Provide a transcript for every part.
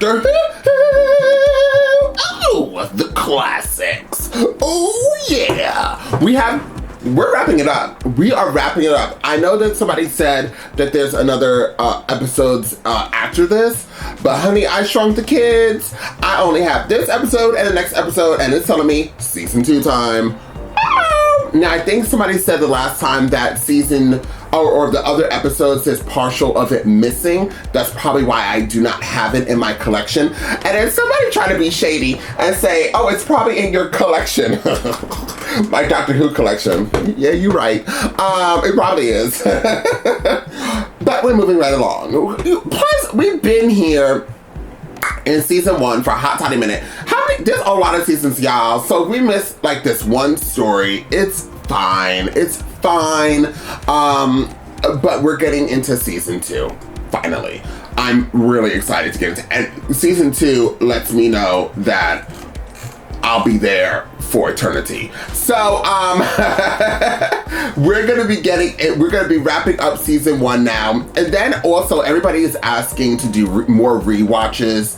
Doctor Who. Oh, the classics. Oh yeah. We're wrapping it up. We are wrapping it up. I know that somebody said that there's another episodes after this, but honey, I Shrunk the Kids. I only have this episode and the next episode, and it's telling me season 2 time. Now, I think somebody said the last time that season or the other episodes, there's partial of it missing. That's probably why I do not have it in my collection. And then somebody tried to be shady and say, oh, it's probably in your collection. My Doctor Who collection. Yeah, you're right. It probably is. But we're moving right along. Plus, we've been here in season 1 for a hot toddy minute. There's a lot of seasons, y'all. So if we miss like this one story, it's fine. It's fine. But we're getting into season 2, finally. I'm really excited to get into it. And season 2 lets me know that I'll be there for eternity. So we're gonna be wrapping up season 1 now. And then also everybody is asking to do more rewatches,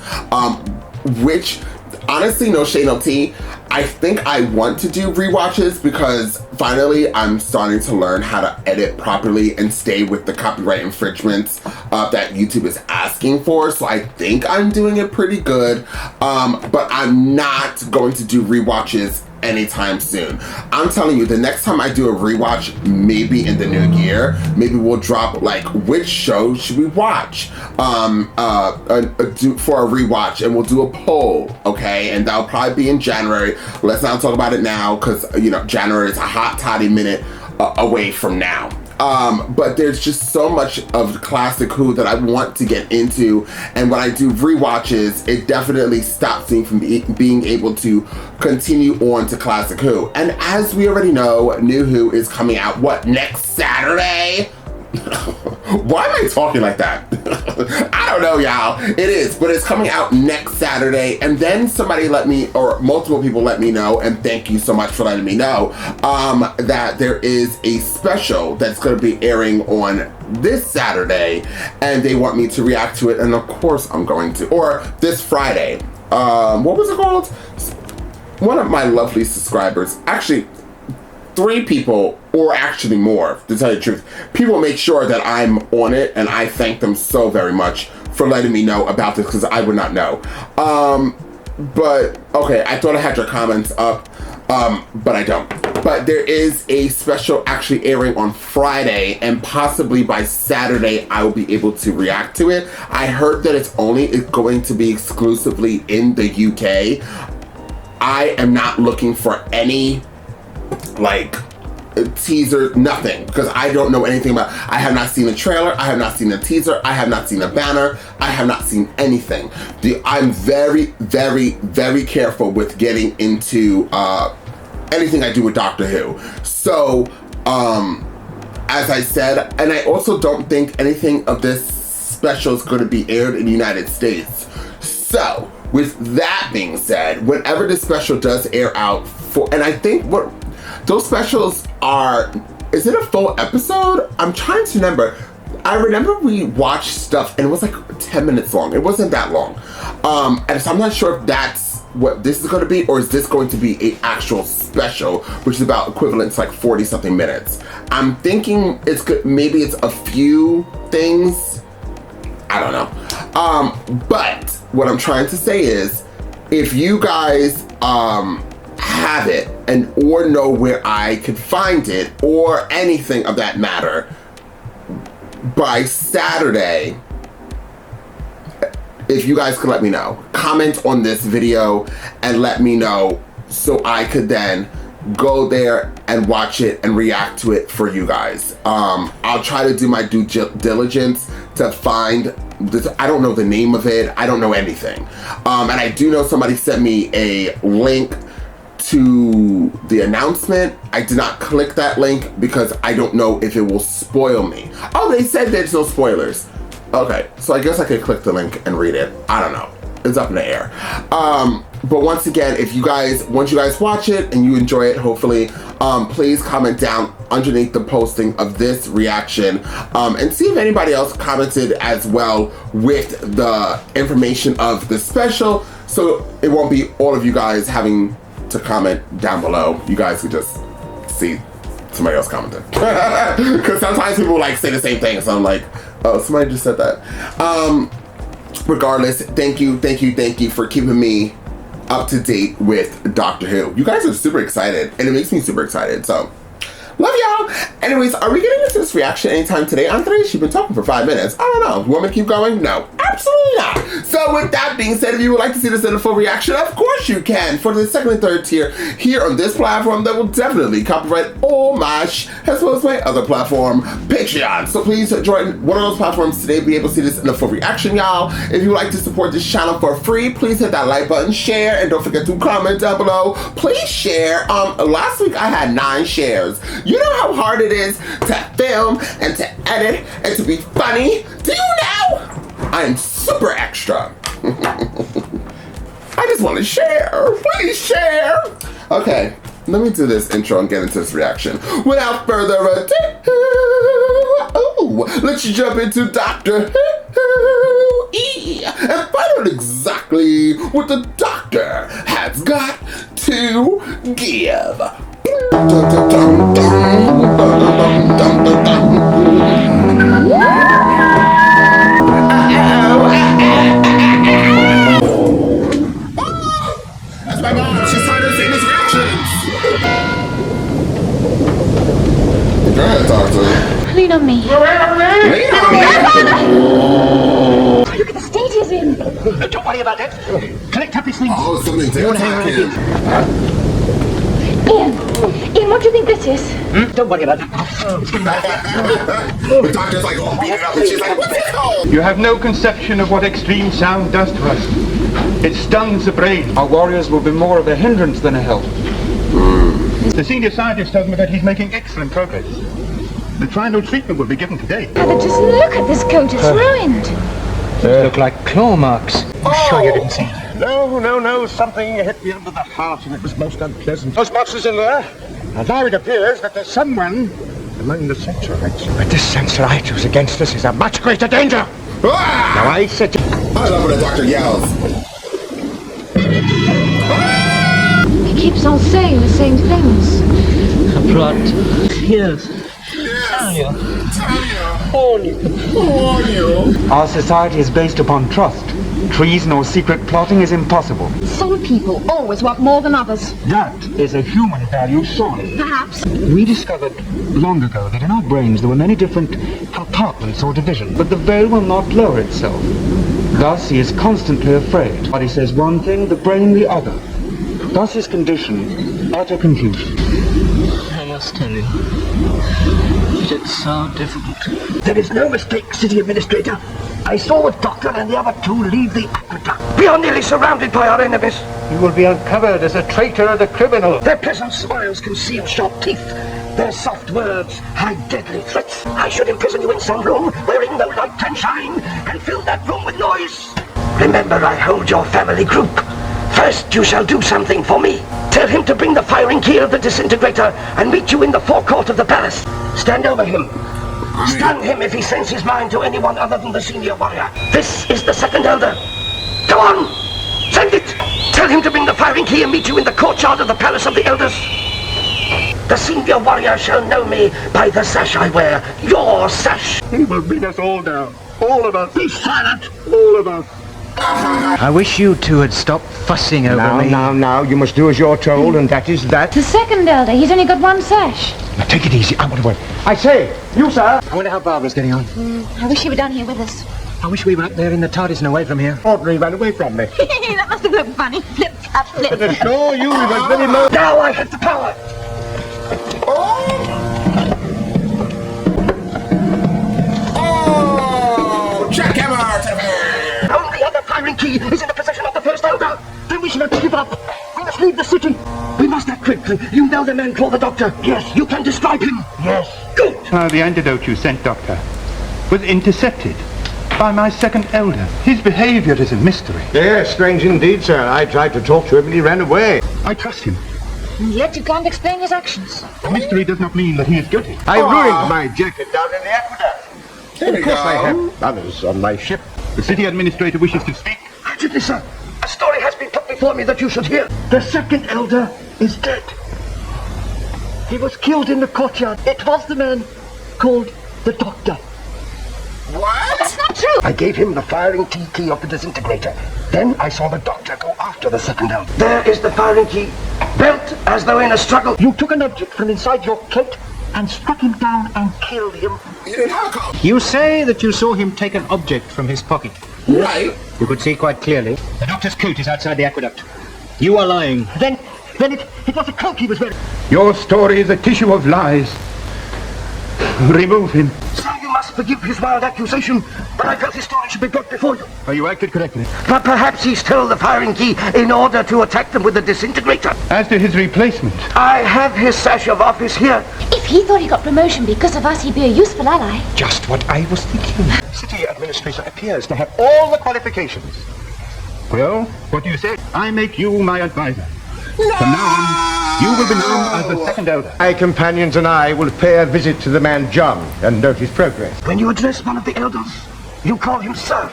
which honestly, no shade, no tea. I think I want to do rewatches because finally I'm starting to learn how to edit properly and stay with the copyright infringements that YouTube is asking for. So I think I'm doing it pretty good, but I'm not going to do rewatches anytime soon. I'm telling you, the next time I do a rewatch, maybe in the new year, maybe we'll drop like which show should we watch for a rewatch, and we'll do a poll, okay? And that'll probably be in January. Let's not talk about it now because January is a hot toddy minute away from now. But there's just so much of classic Who that I want to get into, and when I do rewatches, it definitely stops me from being able to continue on to classic Who. And as we already know, new Who is coming out, next Saturday? Why am I talking like that? I don't know, y'all. It is, but it's coming out next Saturday. And then multiple people let me know, and thank you so much for letting me know, that there is a special that's going to be airing on this Saturday, and they want me to react to it, and of course I'm going to. Or this Friday. What was it called? One of my lovely subscribers, actually 3 people, or actually more, to tell you the truth, people make sure that I'm on it, and I thank them so very much for letting me know about this, because I would not know. But, okay, I thought I had your comments up, but I don't. But there is a special actually airing on Friday, and possibly by Saturday I will be able to react to it. I heard that it's going to be exclusively in the UK. I am not looking for any like teaser, nothing, because I don't know anything about. I have not seen a trailer, I have not seen a teaser, I have not seen a banner, I have not seen anything. I'm very, very, very careful with getting into anything I do with Doctor Who. So, as I said, and I also don't think anything of this special is going to be aired in the United States. So, with that being said, whenever this special does air out and I think those specials is it a full episode? I'm trying to remember. I remember we watched stuff and it was like 10 minutes long. It wasn't that long. And so I'm not sure if that's what this is going to be, or is this going to be an actual special, which is about equivalent to like 40 something minutes. I'm thinking it's good. Maybe it's a few things. I don't know. But what I'm trying to say is, if you guys have it or know where I could find it or anything of that matter, by Saturday, if you guys could let me know, comment on this video and let me know so I could then go there and watch it and react to it for you guys. I'll try to do my due diligence to find this. I don't know the name of it. I don't know anything. And I do know somebody sent me a link to the announcement. I did not click that link because I don't know if it will spoil me. Oh, they said there's no spoilers. Okay, so I guess I could click the link and read it. I don't know. it's up in the air. But once again, once you guys watch it and you enjoy it, hopefully, please comment down underneath the posting of this reaction, and see if anybody else commented as well with the information of the special, so it won't be all of you guys having to comment down below. You guys could just see somebody else commented. Because sometimes people like say the same thing, so I'm like, oh, somebody just said that. Regardless, thank you for keeping me up to date with Doctor Who. You guys are super excited, and it makes me super excited, so love y'all. Anyways, are we getting into this reaction anytime today? Andrea, she's been talking for 5 minutes. I don't know. You want me to keep going? No, absolutely not. So with that being said, if you would like to see this in a full reaction, of course you can. For the second and third tier here on this platform, that will definitely copyright all my as well as my other platform, Patreon. So please join one of those platforms today to be able to see this in a full reaction, y'all. If you would like to support this channel for free, please hit that like button, share, and don't forget to comment down below. Please share. Last week I had 9 shares. You know how hard it is to film and to edit and to be funny? Do you know? I am super extra. I just want to share. Please share. Okay, let me do this intro and get into this reaction. Without further ado, let's jump into Doctor Who and find out exactly what the Doctor has got to give. That's my mom. She's trying to say these reactions. Go ahead, Doctor. Lean on me. Lean on me. Look at the state he's in. Don't worry about that. Collect up his things. Oh, something to attack him. Ian, what do you think this is? Don't worry about that. The Doctor's like, oh, beat it up, and she's like, what's it called? You have no conception of what extreme sound does to us. It stuns the brain. Our warriors will be more of a hindrance than a help. The senior scientist tells me that he's making excellent progress. The final treatment will be given today. Father, just look at this coat, it's ruined. They look like claw marks. I'm sure you didn't see it. No. Something hit me under the heart and it was most unpleasant. Those monsters in there. And now it appears that there's someone among the Sensorites. But this Sensorite who's against us is a much greater danger. Ah! Now I said to... I love when the Doctor yells. He keeps on saying the same things. Plot. Yes. Tell you. Warn you. Our society is based upon trust. Treason or secret plotting is impossible. Some people always want more than others. That is a human value, surely. Perhaps. We discovered long ago that in our brains there were many different compartments or divisions, but the veil will not lower itself. Thus he is constantly afraid. The body says one thing, the brain the other. Thus his condition, utter confusion. I must tell you, it's so difficult. There is no mistake, City Administrator. I saw the Doctor and the other 2 leave the aqueduct. We are nearly surrounded by our enemies. You will be uncovered as a traitor and a criminal. Their pleasant smiles conceal sharp teeth. Their soft words hide deadly threats. I should imprison you in some room wherein no light can shine and fill that room with noise. Remember, I hold your family group. First, you shall do something for me. Tell him to bring the firing key of the disintegrator and meet you in the forecourt of the palace. Stand over him. Stun him if he sends his mind to anyone other than the senior warrior. This is the second elder. Go on! Send it! Tell him to bring the firing key and meet you in the courtyard of the palace of the elders. The senior warrior shall know me by the sash I wear. Your sash. He will bring us all down. All of us. Be silent! All of us. I wish you 2 had stopped fussing over me. Now, you must do as you're told, and that is that. The second elder, he's only got 1 sash. Now take it easy, I want to wait. I say, you sir! I wonder how Barbara's getting on. I wish you were down here with us. I wish we were up there in the TARDIS and away from here. Audrey ran away from me. That must have looked funny. Flip, flap, flip. I assure you, we were very low. Now I have the power! Oh, jackhammer to her. Only other firing key is in the possession of the first elder. Then we shall not give up. We must leave the city. We must act quickly. You know the man called the Doctor. Yes. You can describe him. Yes. Good. The antidote you sent, Doctor, was intercepted. by my second elder. His behavior is a mystery. Yes, strange indeed, sir. I tried to talk to him and he ran away. I trust him. And yet you can't explain his actions. A mystery does not mean that he is guilty. I ruined my jacket down in the aqueduct. There we Of course, go. I have others on my ship. The city administrator wishes to speak. Urgently, sir. A story has been put before me that you should hear. The second elder is dead. He was killed in the courtyard. It was the man called the Doctor. What? That's not true. I gave him the firing key of the disintegrator. Then I saw the Doctor go after the second elder. There is the firing key, belt as though in a struggle. You took an object from inside your coat and struck him down and killed him. You didn't have a call. You say that you saw him take an object from his pocket. Right. You could see quite clearly. The doctor's coat is outside the aqueduct. You are lying. Then it was a cloak he was wearing. Your story is a tissue of lies. Remove him. Sir, you must forgive his wild accusation, but I felt his story should be brought before you. Oh, you acted correctly. But perhaps he stole the firing key in order to attack them with the disintegrator. As to his replacement, I have his sash of office here. If he thought he got promotion because of us, he'd be a useful ally. Just what I was thinking. City administrator appears to have all the qualifications. well, what do you say? I make you my advisor. From now on, you will be known as the second elder. My companions and I will pay a visit to the man John and note his progress. When you address one of the elders, you call him sir.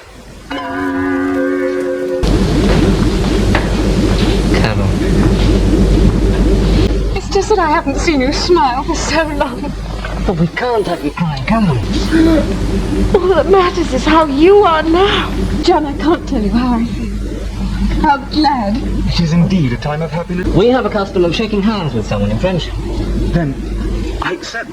Carol. It's just that I haven't seen you smile for so long. But we can't have you crying, can we? All that matters is how you are now. John, I can't tell you how I feel. How glad. It is indeed a time of happiness. We have a custom of shaking hands with someone in friendship. Then, I accept.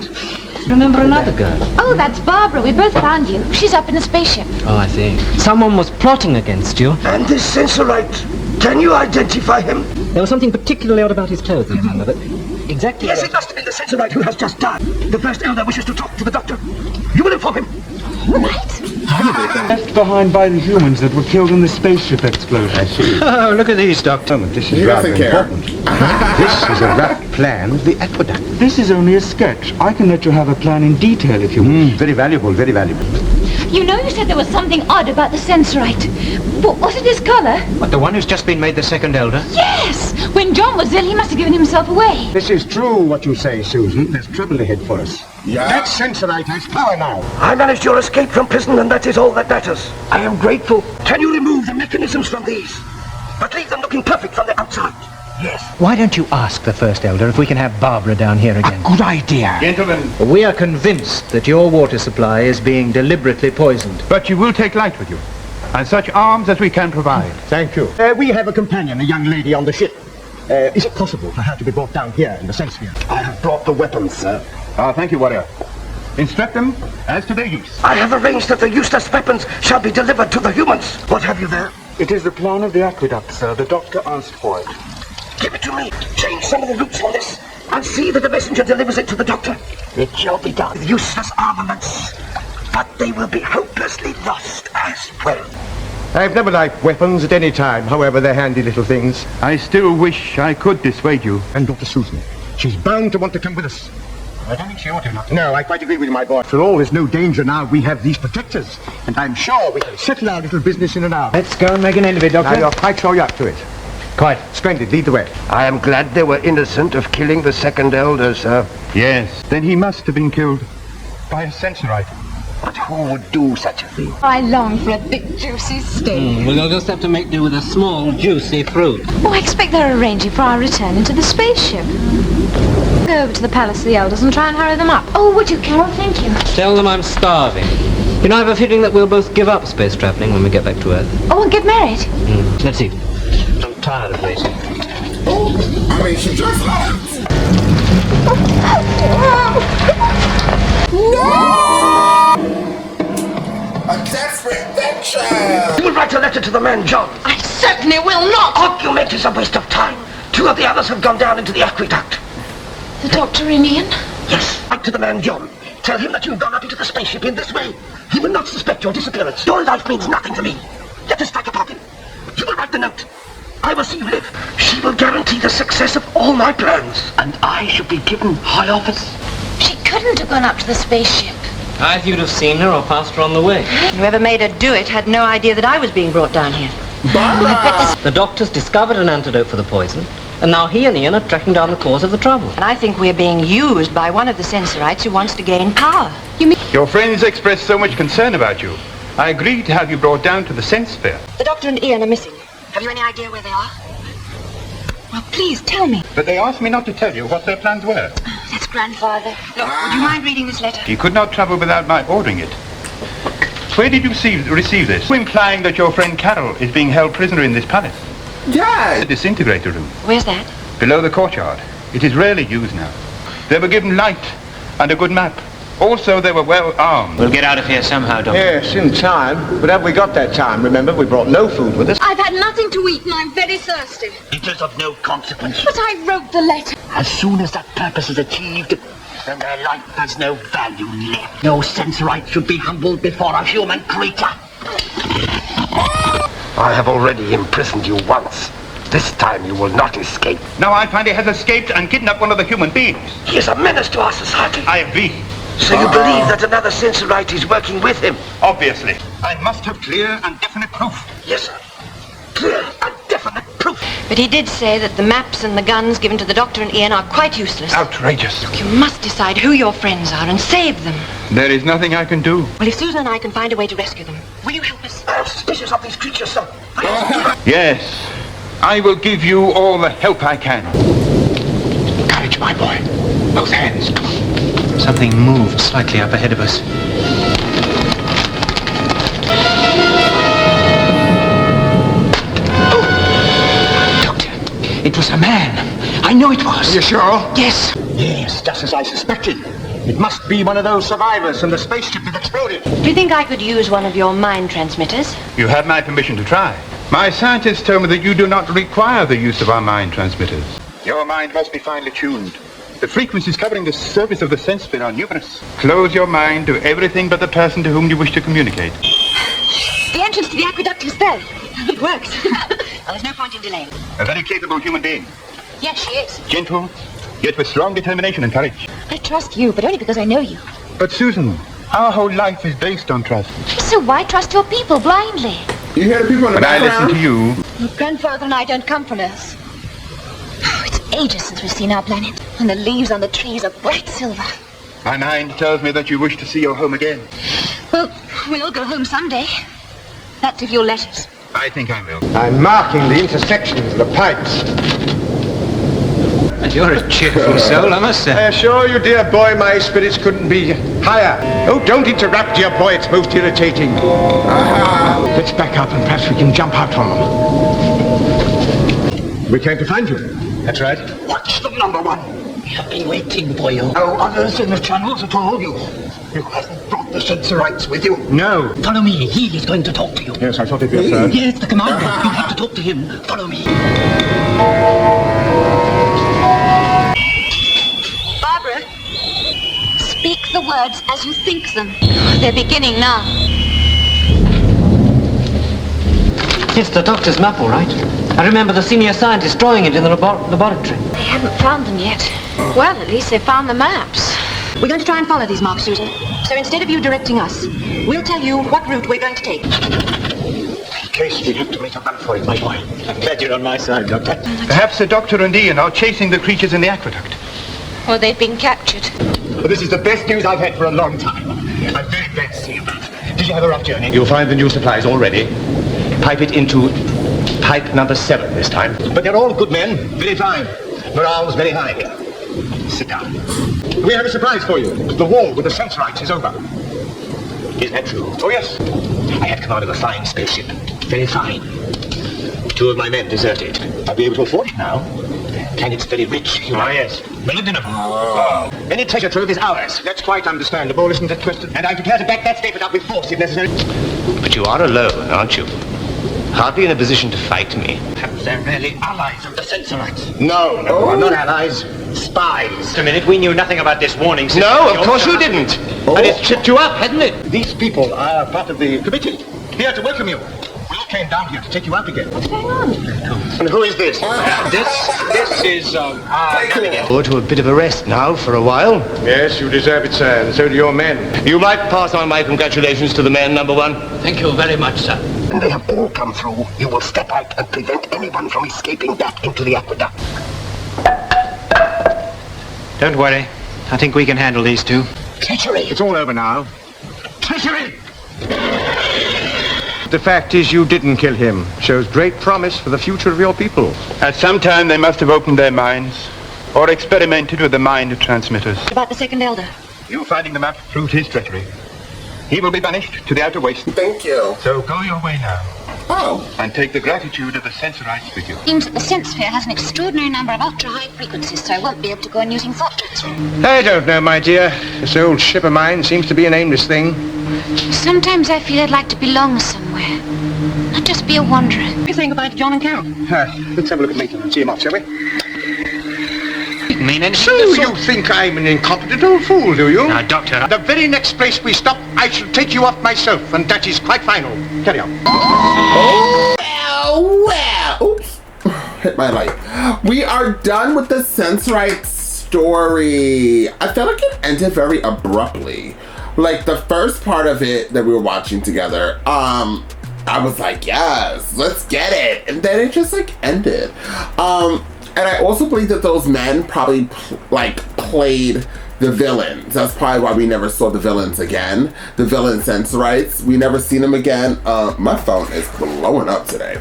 Remember another girl? Oh, that's Barbara. We both found you. She's up in a spaceship. Oh, I see. Someone was plotting against you. And this Sensorite, can you identify him? There was something particularly odd about his clothes, I remember, but exactly Yes, what- it must have been the Sensorite who has just died. The first elder wishes to talk to the Doctor. You will inform him. left behind by the humans that were killed in the spaceship explosion. I see. Oh, look at these, Doctor. This He is rather doesn't care. important. This is a rough plan of the aqueduct. This is only a sketch. I can let you have a plan in detail if you wish. Very valuable, very valuable. You know you said there was something odd about the Sensorite. Was it his color? What, the one who's just been made the second elder? Yes! When John was ill, he must have given himself away. This is true what you say, Susan. There's trouble ahead for us. Yeah. That Sensorite has power now. I managed your escape from prison, and that is all that matters. I am grateful. Can you remove the mechanisms from these? But leave them looking perfect from the outside. Yes. Why don't you ask the first elder if we can have Barbara down here again? Good idea. Gentlemen, We are convinced that your water supply is being deliberately poisoned. but you will take light with you, and such arms as we can provide. Thank you. We have a companion, a young lady on the ship. Is it possible for her to be brought down here in the Sensphere? I have brought the weapons, sir. Thank you, warrior. Instruct them as to their use. I have arranged that the useless weapons shall be delivered to the humans. What have you there? It is the plan of the aqueduct, sir. The doctor asked for it. Give it to me. Change some of the routes on this, and see that the messenger delivers it to the Doctor. It shall be done with useless armaments, but they will be hopelessly lost as well. I've never liked weapons at any time, however, they're handy little things. I still wish I could dissuade you. And Dr. Susan, she's bound to want to come with us. I don't think she ought to not. No, I quite agree with you, my boy. For all, there's no danger now. We have these protectors, and I'm sure we can settle our little business in an hour. Let's go and make an end of it, Doctor. Now, you're quite sure you're up to it. Quite. Splendid, lead the way. I am glad they were innocent of killing the second elder, sir. Yes. Then he must have been killed by a Sensorite. But who would do such a thing? I long for a big, juicy steak. We'll just have to make do with a small, juicy fruit. Oh, I expect they're arranging for our return into the spaceship. Go over to the Palace of the Elders and try and hurry them up. Oh, would you, Carol? Thank you. Tell them I'm starving. You know, I have a feeling that we'll both give up space traveling when we get back to Earth. Oh, and get married. Let's see. I'm tired of waiting. I mean, she just left. A desperate venture. You will write a letter to the man, John. I certainly will not. Argument is a waste of time. Two of the others have gone down into the aqueduct. The Doctor and Ian? Yes, write to the man, John. Tell him that you've gone up into the spaceship in this way. He will not suspect your disappearance. Your life means nothing to me. Let us strike a bargain. You will write the note. I will see you live. She will guarantee the success of all my plans. And I should be given high office. She couldn't have gone up to the spaceship. Either you'd have seen her or passed her on the way. Whoever made her do it had no idea that I was being brought down here. Barbara! The doctor's discovered an antidote for the poison, and now he and Ian are tracking down the cause of the trouble. And I think we're being used by one of the Sensorites who wants to gain power. You mean... Your friends expressed so much concern about you. I agreed to have you brought down to the Sense Fair. The doctor and Ian are missing. Have you any idea where they are? Well, please, tell me. But they asked me not to tell you what their plans were. That's Grandfather. Look, would you mind reading this letter? He could not travel without my ordering it. Where did you receive this? Implying that your friend Carol is being held prisoner in this palace. Yes! The disintegrator room. Where's that? Below the courtyard. It is rarely used now. They were given light and a good map. Also, they were well armed. We'll get out of here somehow, Doctor. Yes, in time. But have we got that time? Remember, we brought no food with us. I've had nothing to eat and I'm very thirsty. It is of no consequence. But I wrote the letter. As soon as that purpose is achieved, then their life has no value left. No Sensorite should be humbled before a human creature. I have already imprisoned you once. This time you will not escape. Now I find he has escaped and kidnapped one of the human beings. He is a menace to our society. I agree. So you believe that another Sensorite is working with him? Obviously. I must have clear and definite proof. Yes, sir. Clear and definite proof. But he did say that the maps and the guns given to the doctor and Ian are quite useless. Outrageous. You must decide who your friends are and save them. There is nothing I can do. Well, if Susan and I can find a way to rescue them, will you help us? I am suspicious of these creatures, sir. Yes. I will give you all the help I can. Courage, my boy. Both hands. Come on. Something moved slightly up ahead of us. Oh! Doctor, it was a man. I know it was. Are you sure? Yes. Yes, just as I suspected. It must be one of those survivors from the spaceship that exploded. Do you think I could use one of your mind transmitters? You have my permission to try. My scientists tell me that you do not require the use of our mind transmitters. Your mind must be finely tuned. The frequencies covering the surface of the sense sphere are numerous. Close your mind to everything but the person to whom you wish to communicate. The entrance to the aqueduct is there. It works. Well, there's no point in delaying. A very capable human being. Yes, she is. Gentle, yet with strong determination and courage. I trust you, but only because I know you. But Susan, our whole life is based on trust. So why trust your people blindly? You hear the people in the When I background? listen to you, Your grandfather and I don't come from Earth. Oh, it's ages since we've seen our planet. And the leaves on the trees are bright silver. my mind tells me that you wish to see your home again. Well, we'll all go home someday. That's if you'll let us. I think I will. I'm marking the intersections of the pipes. And you're a cheerful soul, I must I say. assure you, dear boy, my spirits couldn't be higher. Oh, don't interrupt, dear boy. It's most irritating. Let's back up and perhaps we can jump out on them. We came to find you. That's right. What's the number one? We have been waiting for you. No others in the channels at all. You haven't brought the Sensorites with you. No. Follow me. He is going to talk to you. Yes, I thought it'd be a third. Yes, the commander. You have to talk to him. Follow me. Barbara, speak the words as you think them. They're beginning now. It's the doctor's map, all right. I remember the senior scientist drawing it in the laboratory. They haven't found them yet. Well, at least they found the maps. We're going to try and follow these marks, Susan. So instead of you directing us, we'll tell you what route we're going to take. In case we have to make a run for it, my boy. I'm glad you're on my side, Doctor. Perhaps the doctor and Ian are chasing the creatures in the aqueduct. Well, they've been captured. Well, this is the best news I've had for a long time. I'm very glad to see you back. Did you have a rough journey? You'll find the new supplies all ready. Pipe it into pipe number 7 this time. But they're all good men. Very fine. Morale's very high here. Sit down. We have a surprise for you. The war with the Sensorites is over. Is that true? Oh, yes. I had command of a fine spaceship. Very fine. 2 of my men deserted. I'll be able to afford it now. Planet's very rich. Oh, yes. Molybdenum. Oh. Any treasure trove is ours. That's quite understandable, isn't it, Twisted? And I'm prepared to back that statement up with force if necessary. But you are alone, aren't you? Hardly in a position to fight me. Perhaps they're really allies of the Sensorites. No, I'm not allies. Spies. Just a minute, we knew nothing about this warning system. No, of course you didn't. And it's tripped you up, hadn't it? These people are part of the committee. Here to welcome you. We'll came down here to take you out again. What's going on? And who is this? This is, Go to a bit of a rest now for a while. Yes, you deserve it, sir, and so do your men. You might pass on my congratulations to the men, number one. Thank you very much, sir. When they have all come through, you will step out and prevent anyone from escaping back into the aqueduct. Don't worry. I think we can handle these two. Treachery! It's all over now. Treachery! The fact is you didn't kill him. Shows great promise for the future of your people. At some time they must have opened their minds or experimented with the mind transmitters. About the second elder. You finding the map proved his treachery. He will be banished to the outer waste. Thank you. So go your way now. Oh. And take the gratitude of the Sensorites with you. Seems that the sense sphere has an extraordinary number of ultra-high frequencies, so I won't be able to go on using thought transfer. I don't know, my dear. This old ship of mine seems to be an aimless thing. Sometimes I feel I'd like to belong somewhere, not just be a wanderer. You're saying goodbye to John and Carol. Let's have a look at Maitland and see him off, shall we? Mean anything? So you think I'm an incompetent old fool, do you? Now, Doctor. The very next place we stop, I shall take you off myself, and that is quite final. Carry on. Well. Oops. Hit my light. We are done with the Sensorite story. I felt like it ended very abruptly. Like the first part of it that we were watching together, I was like, yes, let's get it. And then it just like ended. And I also believe that those men probably played the villains. That's probably why we never saw the villains again. The villain Sensorites. We never seen them again. My phone is blowing up today.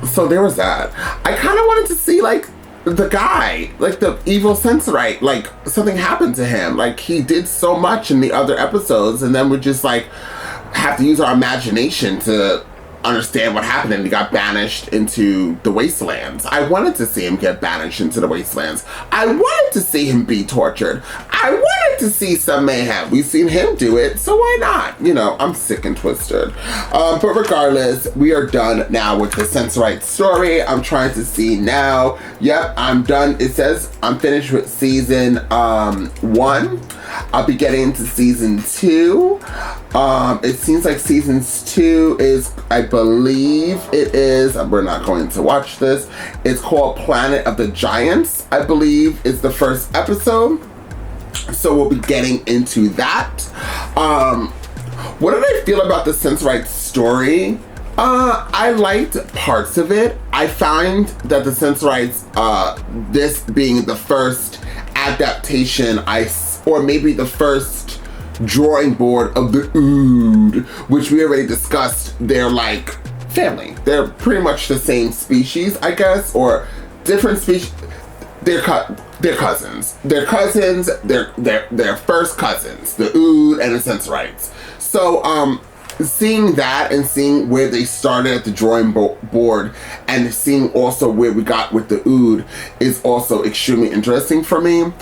So there was that. I kind of wanted to see like the guy, like the evil Sensorite, like something happened to him. Like he did so much in the other episodes, and then we just like have to use our imagination to understand what happened, and he got banished into the wastelands. I wanted to see him get banished into the wastelands. I wanted to see him be tortured. I wanted to see some mayhem. We've seen him do it, so why not? You know, I'm sick and twisted. But regardless, we are done now with the Sensorite story. I'm trying to see now. Yep, I'm done. It says I'm finished with season 1. I'll be getting into season 2. It seems like season 2 is, I believe it is, we're not going to watch this. It's called Planet of the Giants, I believe is the first episode. So we'll be getting into that. What did I feel about the Sensorite story? I liked parts of it. I find that the Sensorites, this being the first adaptation, or maybe the first drawing board of the Ood, which we already discussed. They're like family. They're pretty much the same species, I guess, or different species. They're cousins. They're cousins. They're first cousins. The Ood and the Sensorites. So seeing that and seeing where they started at the drawing board and seeing also where we got with the Ood is also extremely interesting for me.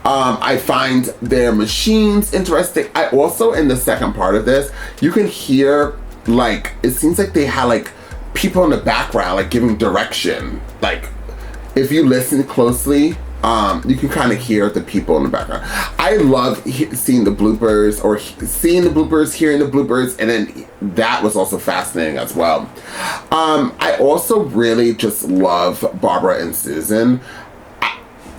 I find their machines interesting. I also, in the second part of this, you can hear, like, it seems like they had, like, people in the background, like, giving direction. Like, if you listen closely, you can kind of hear the people in the background. I love seeing the bloopers, or seeing the bloopers, hearing the bloopers, and then that was also fascinating as well. I also really just love Barbara and Susan.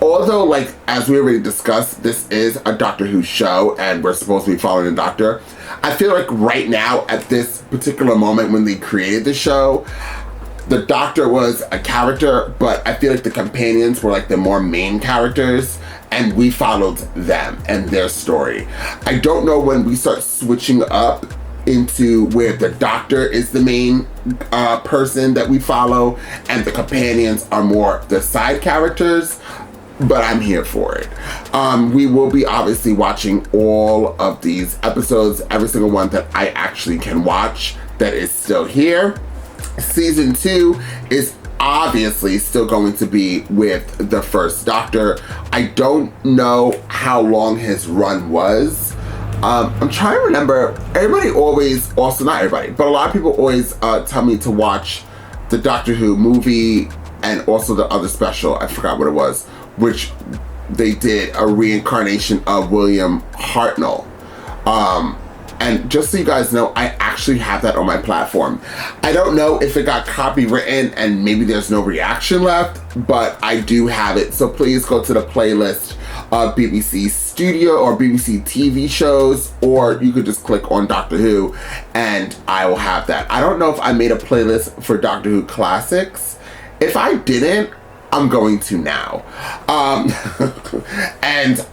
Although, like, as we already discussed, this is a Doctor Who show, and we're supposed to be following the Doctor. I feel like right now, at this particular moment when they created the show, the Doctor was a character, but I feel like the companions were like the more main characters, and we followed them and their story. I don't know when we start switching up into where the Doctor is the main person that we follow, and the companions are more the side characters, but I'm here for it. We will be obviously watching all of these episodes, every single one that I actually can watch that is still here. Season 2 is obviously still going to be with the first Doctor. I don't know how long his run was. I'm trying to remember. Everybody always, also not everybody, but a lot of people always tell me to watch the Doctor Who movie and also the other special, I forgot what it was, which they did a reincarnation of William Hartnell. And just so you guys know, I actually have that on my platform. I don't know if it got copywritten and maybe there's no reaction left, but I do have it. So please go to the playlist of BBC Studio or BBC TV shows, or you could just click on Doctor Who and I will have that. I don't know if I made a playlist for Doctor Who Classics. If I didn't, I'm going to now. And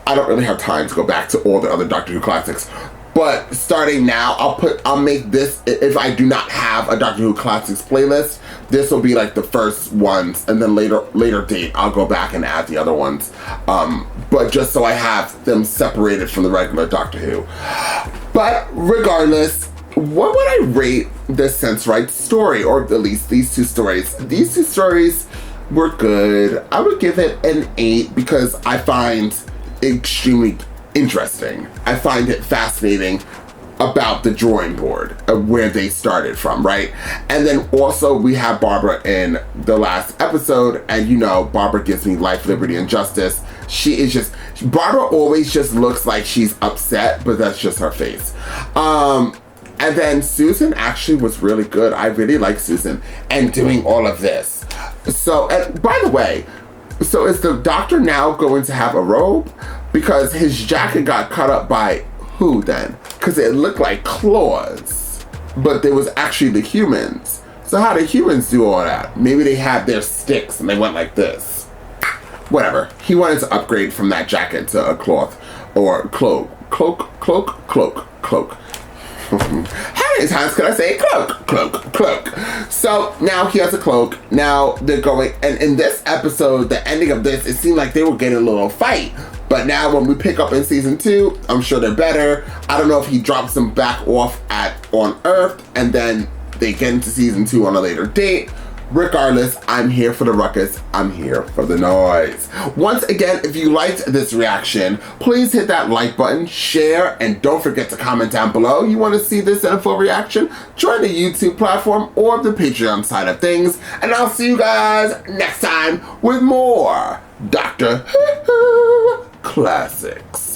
I don't really have time to go back to all the other Doctor Who Classics. But starting now, I'll make this, if I do not have a Doctor Who Classics playlist, this will be like the first ones, and then later date, I'll go back and add the other ones. But just so I have them separated from the regular Doctor Who. But regardless, what would I rate the Sensorite story, or at least these two stories? These two stories were good. I would give it an 8 because I find it extremely interesting. I find it fascinating about the drawing board of where they started from, right? And then also we have Barbara in the last episode, and you know, Barbara gives me life, liberty, and justice. Barbara always just looks like she's upset, but that's just her face. And then Susan actually was really good. I really like Susan and doing all of this. So, and by the way, so is the Doctor now going to have a robe? Because his jacket got cut up by who then? Because it looked like claws, but there was actually the humans. So how did humans do all that? Maybe they had their sticks and they went like this. Whatever. He wanted to upgrade from that jacket to a cloth or cloak. Cloak. How many times can I say cloak? So now he has a cloak. Now they're going, and in this episode, the ending of this, it seemed like they were getting a little fight. But now when we pick up in season 2, I'm sure they're better. I don't know if he drops them back off on Earth and then they get into season 2 on a later date. Regardless, I'm here for the ruckus. I'm here for the noise. Once again, if you liked this reaction, please hit that like button, share, and don't forget to comment down below. You want to see this in a full reaction? Join the YouTube platform or the Patreon side of things. And I'll see you guys next time with more Doctor Who Classics.